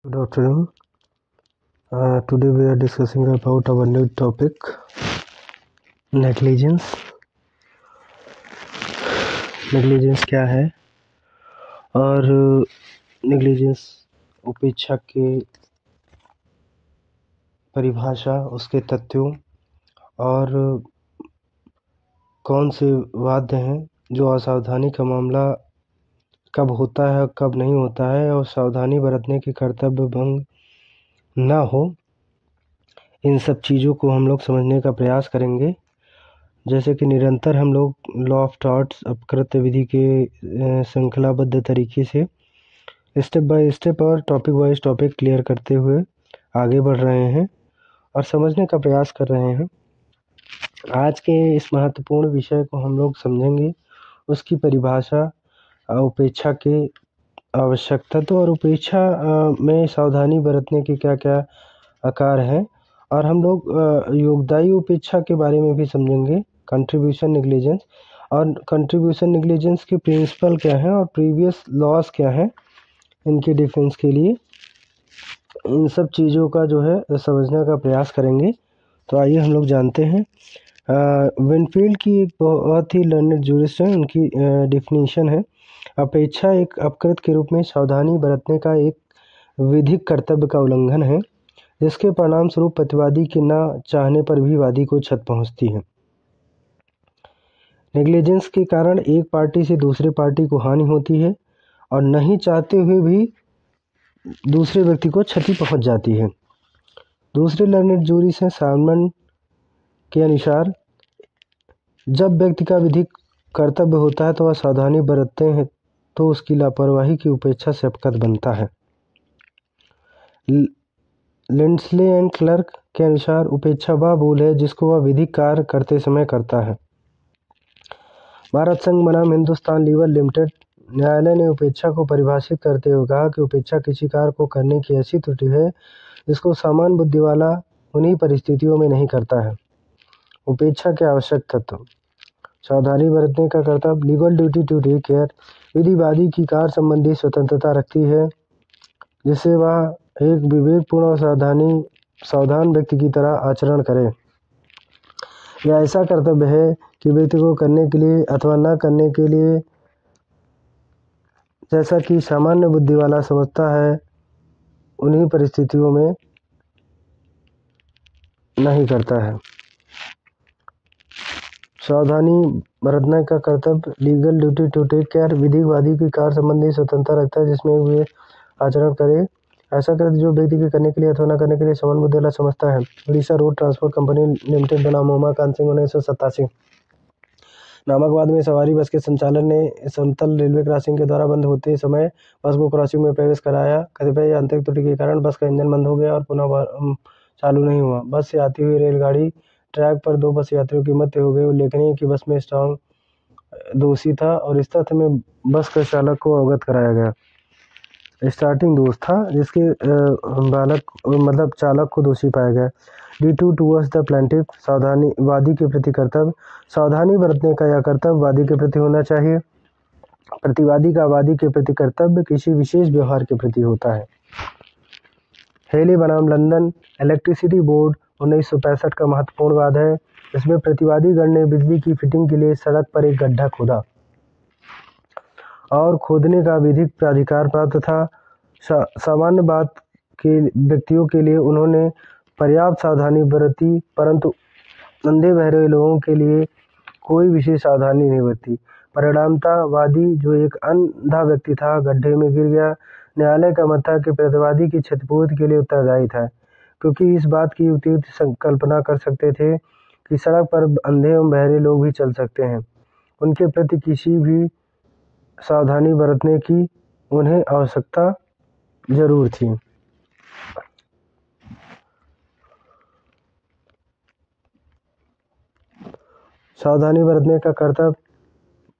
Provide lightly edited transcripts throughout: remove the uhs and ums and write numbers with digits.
Good afternoon. Today we are discussing about our new topic, negligence. Negligence क्या है और negligence उपेक्षा के परिभाषा, उसके तथ्यों और कौन से वाद्य हैं जो असावधानी का मामला कब होता है कब नहीं होता है और सावधानी बरतने के कर्तव्य भंग ना हो, इन सब चीज़ों को हम लोग समझने का प्रयास करेंगे। जैसे कि निरंतर हम लोग लॉ ऑफ थॉट्स अपकृत्य विधि के श्रृंखलाबद्ध तरीके से स्टेप बाय स्टेप और टॉपिक वाइज टॉपिक क्लियर करते हुए आगे बढ़ रहे हैं और समझने का प्रयास कर रहे हैं। आज के इस महत्वपूर्ण विषय को हम लोग समझेंगे, उसकी परिभाषा, उपेक्षा के आवश्यक तत्व और उपेक्षा में सावधानी बरतने के क्या क्या आकार हैं, और हम लोग योगदायी उपेक्षा के बारे में भी समझेंगे, कंट्रीब्यूशन नेग्लिजेंस, और कंट्रीब्यूशन नेग्लिजेंस के प्रिंसिपल क्या हैं और प्रीवियस लॉस क्या हैं, इनके डिफेंस के लिए इन सब चीज़ों का जो है समझने का प्रयास करेंगे। तो आइए हम लोग जानते हैं। विनफील्ड की एक बहुत ही लर्नेड जूरिस्ट है, उनकी डिफिनीशन है, अपेक्षा एक अपकृत के रूप में सावधानी बरतने का एक विधिक कर्तव्य का उल्लंघन है जिसके परिणाम स्वरूप प्रतिवादी के न चाहने पर भी वादी को क्षति पहुंचती है। नेग्लिजेंस के कारण एक पार्टी से दूसरे पार्टी को हानि होती है और नहीं चाहते हुए भी दूसरे व्यक्ति को क्षति पहुंच जाती है। दूसरे लर्नेड जूरी से सालमन के अनुसार जब व्यक्ति का विधिक कर्तव्य होता है तो वह सावधानी बरतते हैं तो उसकी लापरवाही की उपेक्षा से अपकृत बनता है। लिंडस्ले एंड क्लर्क के अनुसार उपेक्षा वह भूल है जिसको वह विधिक कार्य करते समय करता है। भारत संघ बनाम हिंदुस्तान लीवर लिमिटेड न्यायालय ने उपेक्षा को परिभाषित करते हुए कहा कि उपेक्षा किसी कार्य को करने की ऐसी त्रुटि है जिसको सामान्य बुद्धि वाला उन्हीं परिस्थितियों में नहीं करता है। उपेक्षा के आवश्यक तत्व, सावधानी बरतने का कर्तव्य, legal duty to take care, विधिवादी की कार्य संबंधी स्वतंत्रता रखती है जिससे वह एक विवेकपूर्ण और सावधान व्यक्ति की तरह आचरण करे। यह ऐसा कर्तव्य है कि व्यक्ति को करने के लिए अथवा न करने के लिए जैसा कि सामान्य बुद्धि वाला समझता है उन्हीं परिस्थितियों में नहीं करता है। सावधानी बरतने का कर्तव्य, legal duty to take care, विधिवादी की कार्य संबंधी स्वतंत्रता रखता है जिसमें वे आचरण करे। ऐसा कर्तव्य जो व्यक्ति के करने के लिए अथवा न करने के लिए समान बुद्धि वाला समझता है। Orissa road transport company limited बनाम उमाकांत सिंह 1987 नामक बाद में सवारी बस के संचालक ने समतल रेलवे क्रॉसिंग के द्वारा बंद होते समय बस को क्रॉसिंग में प्रवेश कराया। कतिपय यांत्रिक त्रुटि के कारण बस का इंजन बंद हो गया और पुनः चालू नहीं हुआ। बस से आती हुई रेलगाड़ी ट्रैक पर दो बस यात्रियों की मृत्यु हो गई। उल्लेखनीय कि बस में स्ट्रॉन्ग दोषी था और इस तथ्य में बस के चालक को अवगत कराया गया। स्टार्टिंग दोष था जिसके चालक को दोषी पाया गया। D2 टूवर्ड्स द प्लेंटिफ, सावधानी वादी के प्रति कर्तव्य, सावधानी बरतने का यह कर्तव्य वादी के प्रति होना चाहिए। प्रतिवादी का वादी के प्रति कर्तव्य किसी विशेष व्यवहार के प्रति होता है। हेले बनाम लंदन इलेक्ट्रिसिटी बोर्ड 1965 का महत्वपूर्ण वाद है। इसमें प्रतिवादी गण ने बिजली की फिटिंग के लिए सड़क पर एक गड्ढा खोदा और खोदने का विधिक प्राधिकार प्राप्त था। सामान्य बात के व्यक्तियों के लिए उन्होंने पर्याप्त सावधानी बरती, परंतु अंधे बहरे लोगों के लिए कोई विशेष सावधानी नहीं बरती। परिणामतः वादी जो एक अंधा व्यक्ति था गड्ढे में गिर गया। न्यायालय का मत था कि प्रतिवादी की क्षतिपूर्ति के लिए उत्तरदायी था क्योंकि इस बात की उपयुक्त संकल्पना कर सकते थे कि सड़क पर अंधे एवं बहरे लोग भी चल सकते हैं। उनके प्रति किसी भी सावधानी बरतने की उन्हें आवश्यकता जरूर थी। सावधानी बरतने का कर्तव्य,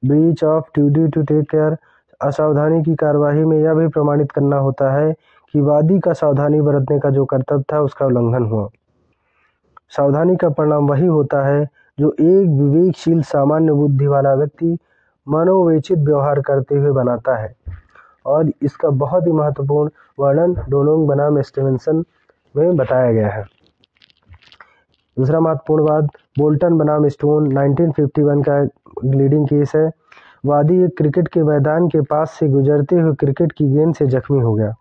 breach of duty to take care, असावधानी की कार्यवाही में यह भी प्रमाणित करना होता है कि वादी का सावधानी बरतने का जो कर्तव्य था उसका उल्लंघन हुआ। सावधानी का परिणाम वही होता है जो एक विवेकशील सामान्य बुद्धि वाला व्यक्ति मनोवेचित व्यवहार करते हुए बनाता है और इसका बहुत ही महत्वपूर्ण वर्णन डोनोंग बनाम स्टीवेंसन में बताया गया है। दूसरा महत्वपूर्ण बात, बोल्टन बनाम स्टोन 1951 का लीडिंग केस है। वादी एक क्रिकेट के मैदान के पास से गुजरते हुए क्रिकेट की गेंद से जख्मी हो गया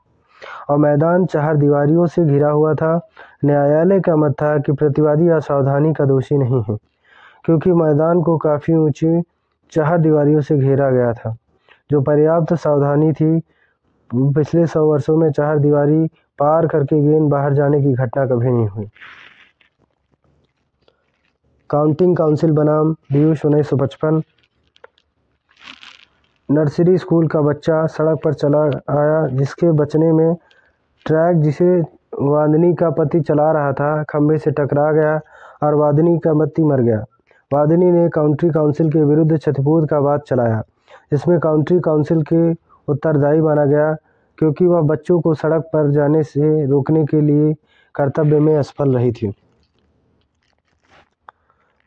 और मैदान चार दीवारियों से घिरा हुआ था। न्यायालय का मत था कि प्रतिवादी असावधानी का दोषी नहीं है, क्योंकि मैदान को काफ़ी ऊंची चार दीवारियों से घेरा गया था, जो पर्याप्त सावधानी थी। पिछले 100 वर्षों में चार दीवारी पार करके गेंद बाहर जाने की घटना कभी नहीं हुई। काउंटिंग काउंसिल बनाम ड्यूश 1955। नर्सरी स्कूल का बच्चा सड़क पर चला आया, जिसके बचने में ट्रैक जिसे वादनी का पति चला रहा था खंभे से टकरा गया और वादनी का पति मर गया। वादनी ने काउंटी काउंसिल के विरुद्ध क्षतिपूर्ति का वाद चलाया, जिसमें काउंटी काउंसिल के उत्तरदायी माना गया, क्योंकि वह बच्चों को सड़क पर जाने से रोकने के लिए कर्तव्य में असफल रही थी।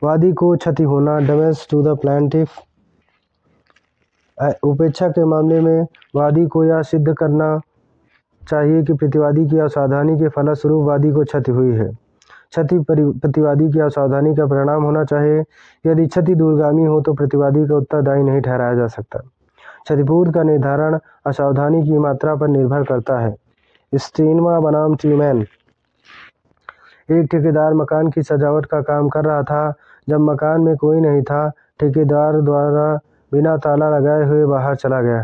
वादी को क्षति होना, डैमेज टू द प्लेंटिफ। उपेक्षा के मामले में वादी को यह सिद्ध करना चाहिए कि प्रतिवादी की असावधानी के फलस्वरूप वादी को क्षति हुई है। क्षति प्रतिवादी की असावधानी का परिणाम होना चाहिए। यदि क्षति दूरगामी हो तो प्रतिवादी को उत्तरदायी नहीं ठहराया जा सकता। क्षतिपूर्ति का निर्धारण असावधानी की मात्रा पर निर्भर करता है। स्टीनमा बनाम ट्यूमैन। एक ठेकेदार मकान की सजावट का काम कर रहा था। जब मकान में कोई नहीं था, ठेकेदार द्वारा बिना ताला लगाए हुए बाहर चला गया।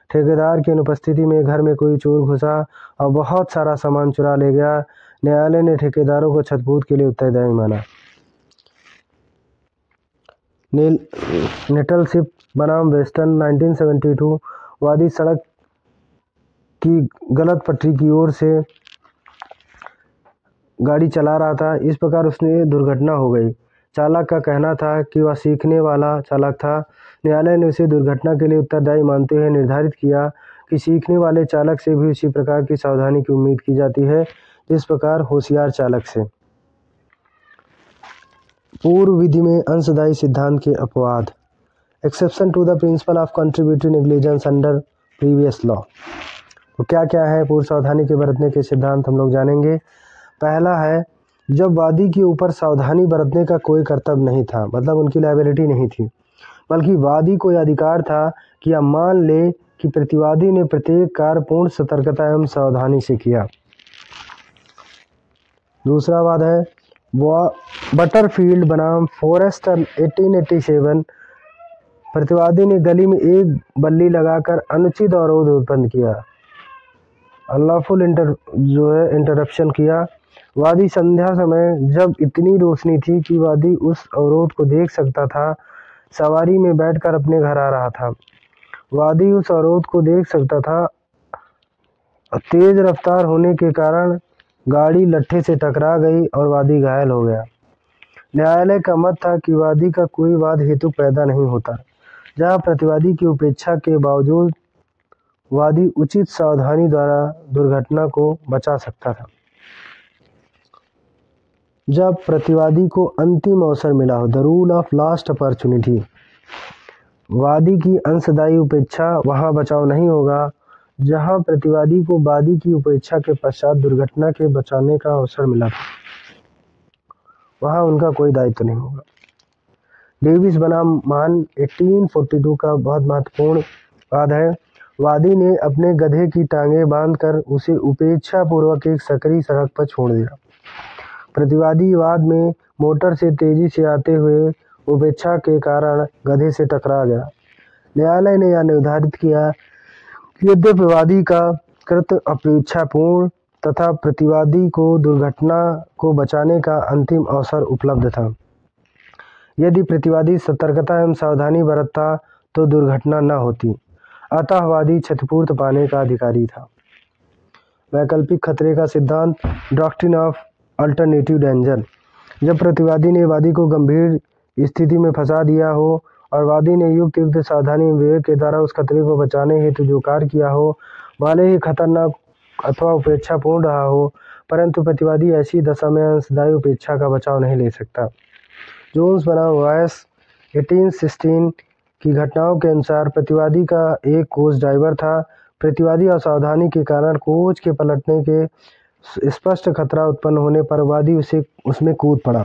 ठेकेदार की अनुपस्थिति में घर में कोई चोर घुसा और बहुत सारा सामान चुरा ले गया। न्यायालय ने ठेकेदारों को क्षतिपूर्ति के लिए उत्तरदायी माना। नेटलशिप बनाम वेस्टर्न 1972। वादी सड़क की गलत पटरी की ओर से गाड़ी चला रहा था, इस प्रकार उसने दुर्घटना हो गई। चालक का कहना था कि वह सीखने वाला चालक था। न्यायालय ने उसे दुर्घटना के लिए उत्तरदायी मानते हुए निर्धारित किया कि सीखने वाले चालक से भी उसी प्रकार की सावधानी की उम्मीद की जाती है जिस प्रकार होशियार चालक से। पूर्व विधि में अंशदायी सिद्धांत के अपवाद। Exception to the principle of contributory negligence under previous law. तो क्या क्या है पूर्व सावधानी के बरतने के सिद्धांत, हम लोग जानेंगे। पहला है, जब वादी के ऊपर सावधानी बरतने का कोई कर्तव्य नहीं था, मतलब उनकी लायबिलिटी नहीं थी, बल्कि वादी को यह अधिकार था कि यह मान ले कि प्रतिवादी ने प्रत्येक कार्य पूर्ण सतर्कता एवं सावधानी से किया। दूसरा वाद है बटरफील्ड बनाम फॉरेस्टर 1887। प्रतिवादी ने गली में एक बल्ली लगाकर अनुचित अवरोध उत्पन्न किया, अनलॉफुल इंटरप्शन किया। वादी संध्या समय, जब इतनी रोशनी थी कि वादी उस अवरोध को देख सकता था, सवारी में बैठकर अपने घर आ रहा था। वादी उस अवरोध को देख सकता था। तेज रफ्तार होने के कारण गाड़ी लट्ठे से टकरा गई और वादी घायल हो गया। न्यायालय का मत था कि वादी का कोई वाद हेतु पैदा नहीं होता, जहां प्रतिवादी की उपेक्षा के बावजूद वादी उचित सावधानी द्वारा दुर्घटना को बचा सकता था। जब प्रतिवादी को अंतिम अवसर मिला हो, the rule of last opportunity. वादी की अंशदायी उपेक्षा वहां बचाव नहीं होगा जहां प्रतिवादी को वादी की उपेक्षा के पश्चात दुर्घटना के बचाने का अवसर मिला था, वहां उनका कोई दायित्व नहीं होगा। डेविस बनाम मान 1842 का बहुत महत्वपूर्ण वाद है। वादी ने अपने गधे की टांगें बांधकर उसे उपेक्षा पूर्वक एक सकरी सड़क पर छोड़ दिया। प्रतिवादी वाद में मोटर से तेजी से आते हुए उपेक्षा के कारण गधे से टकरा गया। न्यायालय ने यह निर्धारित किया कि यद्यपि वादी का कृत्य अपेक्षापूर्ण तथा प्रतिवादी को दुर्घटना को बचाने का अंतिम अवसर उपलब्ध था। यदि प्रतिवादी सतर्कता एवं सावधानी बरतता तो दुर्घटना न होती, अतः वादी क्षतिपूर्ति पाने का अधिकारी था। वैकल्पिक खतरे का सिद्धांत, डॉक्ट्रिन ऑफ अल्टरनेटिव डेंजर। जब प्रतिवादी ने वादी को गंभीर स्थिति में फंसा दिया हो और वादी ने युक्त सावधानी विवेक के द्वारा उस खतरे को बचाने हेतु जो कार्य किया हो भले ही खतरनाक अथवा उपेक्षापूर्ण रहा हो, परंतु प्रतिवादी ऐसी दशा में अंशदायी उपेक्षा का बचाव नहीं ले सकता। जोन्स बनाम वायस 1816 की घटनाओं के अनुसार प्रतिवादी का एक कोच ड्राइवर था। प्रतिवादी असावधानी के कारण कोच के पलटने के स्पष्ट खतरा उत्पन्न होने पर वादी उसमें कूद पड़ा,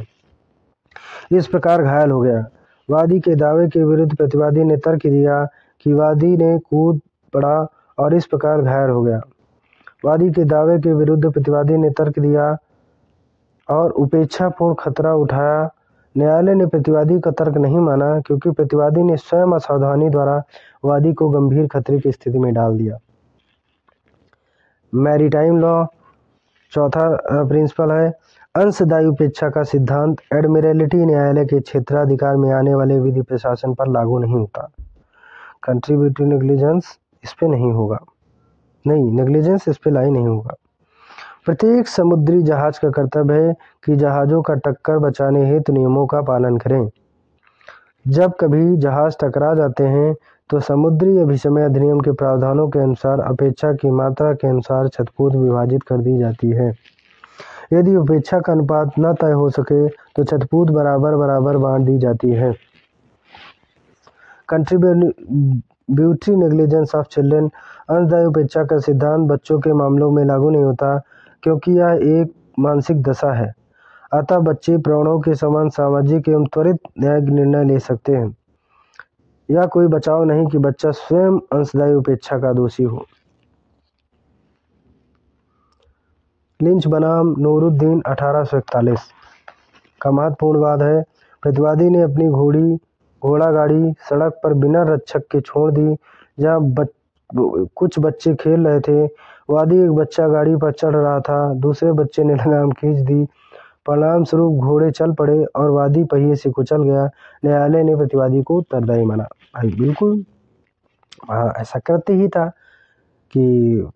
इस प्रकार घायल हो गया। वादी के दावे के विरुद्ध प्रतिवादी ने तर्क दिया कि वादी ने कूद पड़ा और इस प्रकार घायल हो गया। वादी के दावे के विरुद्ध प्रतिवादी ने तर्क दिया और उपेक्षापूर्ण खतरा उठाया। न्यायालय ने प्रतिवादी का तर्क नहीं माना क्योंकि प्रतिवादी ने स्वयं असावधानी द्वारा वादी को गंभीर खतरे की स्थिति में डाल दिया। मैरीटाइम लॉ चौथा प्रिंसिपल है अंशदायी उपेक्षा का सिद्धांत एडमिरल्टी न्यायालय के क्षेत्राधिकार में आने वाले विधि प्रशासन पर लागू नहीं होता। कंट्रीब्यूटरी नेग्लिजेंस इस पे नहीं होगा, नहीं नेग्लिजेंस इस पे लाई नहीं होगा। प्रत्येक समुद्री जहाज का कर्तव्य है कि जहाज़ों का टक्कर बचाने हेतु नियमों का पालन करें। जब कभी जहाज टकरा जाते हैं तो समुद्री अभिशमन अधिनियम के प्रावधानों के अनुसार अपेक्षा की मात्रा के अनुसार क्षतिपूर्ति विभाजित कर दी जाती है। यदि उपेक्षा का अनुपात न तय हो सके तो क्षतिपूर्ति बराबर बराबर बांट दी जाती है। कंट्रीब्यूटरी नेग्लिजेंस ऑफ चिल्ड्रन अंशदायी उपेक्षा का सिद्धांत बच्चों के मामलों में लागू नहीं होता क्योंकि यह एक मानसिक दशा है। अतः बच्चे प्राणों के समान सामाजिक एवं त्वरित न्यायिक निर्णय ले सकते हैं। यह कोई बचाव नहीं कि बच्चा स्वयं अंशदायी उपेक्षा का दोषी हो। लिंच बनाम नूरुद्दीन 1841 का महत्वपूर्ण वाद है। प्रतिवादी ने अपनी घोड़ा गाड़ी सड़क पर बिना रक्षक के छोड़ दी जहां कुछ बच्चे खेल रहे थे। वादी एक बच्चा गाड़ी पर चढ़ रहा था, दूसरे बच्चे ने लगाम खींच दी। परिणाम स्वरूप घोड़े चल पड़े और वादी पहिए से कुचल गया। न्यायालय ने प्रतिवादी को उत्तरदायी माना। भाई बिल्कुल ऐसा करते ही था कि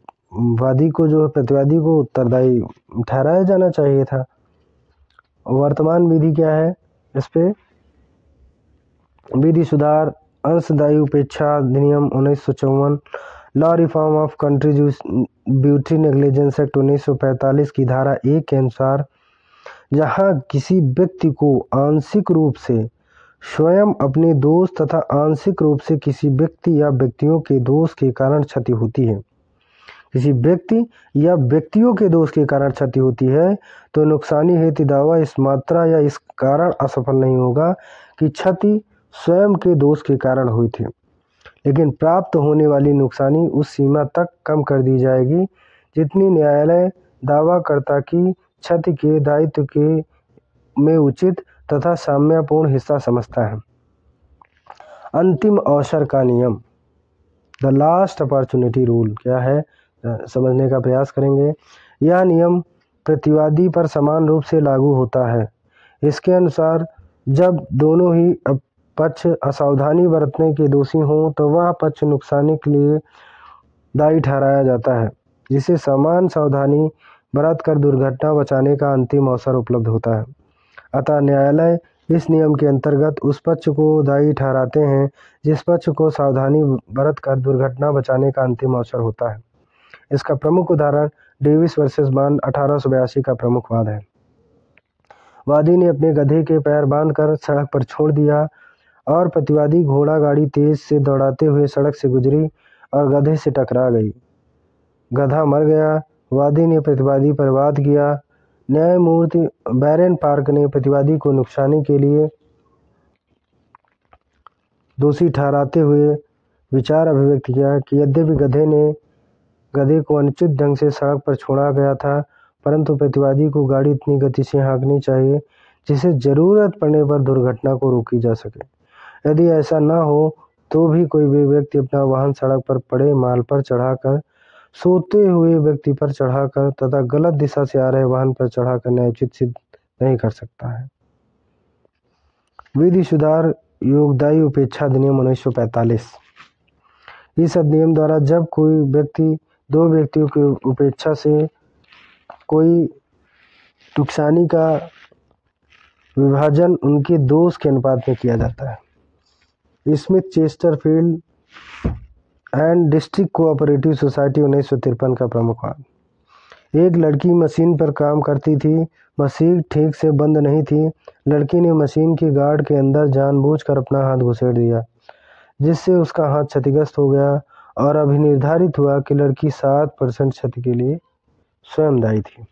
वादी को जो है प्रतिवादी को उत्तरदायी ठहराया जाना चाहिए था। वर्तमान विधि क्या है इस पे? विधि सुधार अंशदायी उपेक्षा अधिनियम 1954, law reform of contributory negligence act 1945 की धारा 1 के अनुसार जहां किसी व्यक्ति को आंशिक रूप से स्वयं अपने दोष तथा आंशिक रूप से किसी व्यक्ति या व्यक्तियों के दोष के कारण क्षति होती है, किसी व्यक्ति या व्यक्तियों के दोष के कारण क्षति होती है, तो नुकसानी हेतु दावा इस मात्रा या इस कारण असफल नहीं होगा कि क्षति स्वयं के दोष के कारण हुई थी, लेकिन प्राप्त होने वाली नुकसानी उस सीमा तक कम कर दी जाएगी जितनी न्यायालय दावाकर्ता की क्षति के दायित्व के में उचित तथा साम्यपूर्ण हिस्सा समझता है। अंतिम अवसर का नियम द लास्ट अपॉर्चुनिटी रूल क्या है समझने का प्रयास करेंगे। यह नियम प्रतिवादी पर समान रूप से लागू होता है। इसके अनुसार जब दोनों ही पक्ष असावधानी बरतने के दोषी हों तो वह पक्ष नुकसानी के लिए दायी ठहराया जाता है, जिसे समान सावधानी बरत कर दुर्घटना बचाने का अंतिम अवसर उपलब्ध होता है। अतः न्यायालय इस नियम के अंतर्गत उस पक्ष को दायी ठहराते हैं जिस पक्ष को सावधानी बरत कर दुर्घटना बचाने का अंतिम अवसर होता है। इसका प्रमुख उदाहरण डेविस वर्सेस बॉन्ड 1882 का प्रमुख वाद है। वादी ने अपने गधे के पैर बांधकर सड़क पर छोड़ दिया और प्रतिवादी घोड़ा गाड़ी तेज से दौड़ाते हुए सड़क से गुजरी और गधे से टकरा गई। गधा मर गया। वादी ने प्रतिवादी पर वाद किया। न्यायमूर्ति बैरन पार्क ने प्रतिवादी को नुकसानी के लिए दोषी ठहराते हुए विचार अभिव्यक्त किया कि यद्यपि गधे को अनुचित ढंग से सड़क पर छोड़ा गया था, परंतु प्रतिवादी को गाड़ी इतनी गति से हाँकनी चाहिए जिससे जरूरत पड़ने पर दुर्घटना को रोकी जा सके। यदि ऐसा न हो तो भी कोई भी व्यक्ति अपना वाहन सड़क पर पड़े माल पर चढ़ाकर, सोते हुए व्यक्ति पर चढ़ाकर तथा गलत दिशा से आ रहे वाहन पर चढ़ाकर न्यायोचित सिद्ध नहीं कर सकता है। विधि सुधार योगदायी उपेक्षा अधिनियम 1945। इस अधिनियम द्वारा जब कोई व्यक्ति दो व्यक्तियों की उपेक्षा से कोई नुकसानी का विभाजन उनके दोष के अनुपात में किया जाता है। Smith Chesterfield and district cooperative society 1953 का प्रमुख वाद। एक लड़की मशीन पर काम करती थी। मशीन ठीक से बंद नहीं थी। लड़की ने मशीन की गार्ड के अंदर जानबूझकर अपना हाथ घुसेड़ दिया, जिससे उसका हाथ क्षतिग्रस्त हो गया और अभी निर्धारित हुआ कि लड़की 7% क्षति के लिए स्वयं दायी थी।